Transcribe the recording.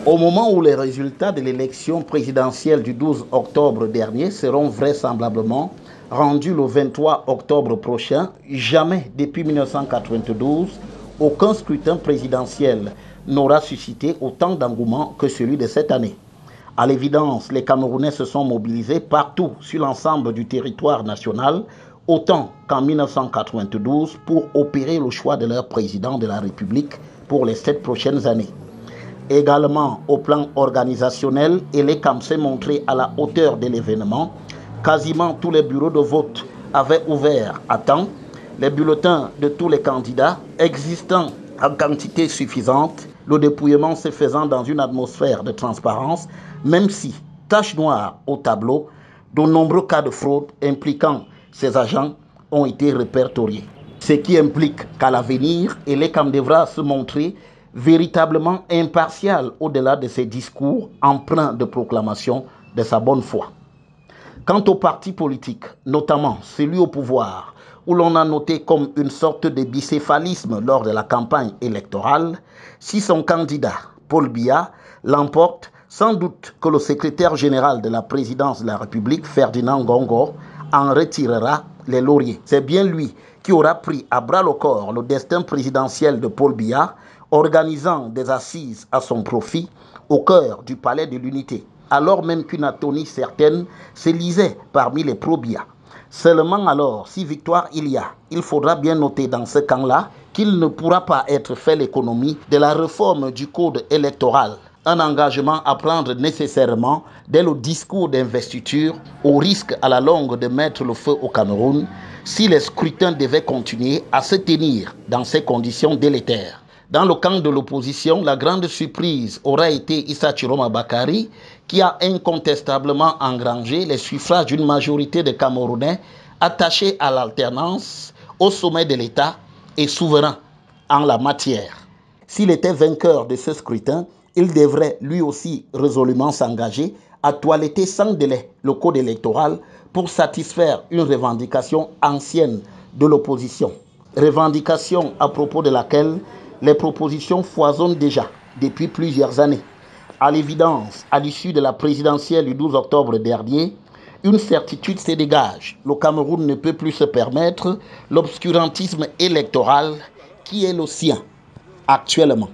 Au moment où les résultats de l'élection présidentielle du 12 octobre dernier seront vraisemblablement rendus le 23 octobre prochain, jamais depuis 1992, aucun scrutin présidentiel n'aura suscité autant d'engouement que celui de cette année. À l'évidence, les Camerounais se sont mobilisés partout sur l'ensemble du territoire national, autant qu'en 1992, pour opérer le choix de leur président de la République pour les 7 prochaines années. Également au plan organisationnel, Elekam s'est montré à la hauteur de l'événement. Quasiment tous les bureaux de vote avaient ouvert à temps. Les bulletins de tous les candidats existant en quantité suffisante, le dépouillement se faisant dans une atmosphère de transparence, même si, tache noire au tableau, de nombreux cas de fraude impliquant ces agents ont été répertoriés. Ce qui implique qu'à l'avenir, Elekam devra se montrer véritablement impartial au-delà de ses discours empreints de proclamation de sa bonne foi. Quant aux partis politiques, notamment celui au pouvoir, où l'on a noté comme une sorte de bicéphalisme lors de la campagne électorale, si son candidat, Paul Biya, l'emporte, sans doute que le secrétaire général de la présidence de la République, Ferdinand Gongo, en retirera les lauriers. C'est bien lui qui aura pris à bras le corps le destin présidentiel de Paul Biya, organisant des assises à son profit au cœur du palais de l'Unité, alors même qu'une atonie certaine se lisait parmi les pro-Biya. Seulement alors, si victoire il y a, il faudra bien noter dans ce camp-là qu'il ne pourra pas être fait l'économie de la réforme du code électoral, un engagement à prendre nécessairement dès le discours d'investiture, au risque à la longue de mettre le feu au Cameroun, si les scrutins devaient continuer à se tenir dans ces conditions délétères. Dans le camp de l'opposition, la grande surprise aura été Issa Chiroma Bakari, qui a incontestablement engrangé les suffrages d'une majorité de Camerounais attachés à l'alternance, au sommet de l'État et souverain en la matière. S'il était vainqueur de ce scrutin, il devrait lui aussi résolument s'engager à toiletter sans délai le code électoral pour satisfaire une revendication ancienne de l'opposition. Revendication à propos de laquelle les propositions foisonnent déjà depuis plusieurs années. À l'évidence, à l'issue de la présidentielle du 12 octobre dernier, une certitude se dégage. Le Cameroun ne peut plus se permettre l'obscurantisme électoral qui est le sien actuellement.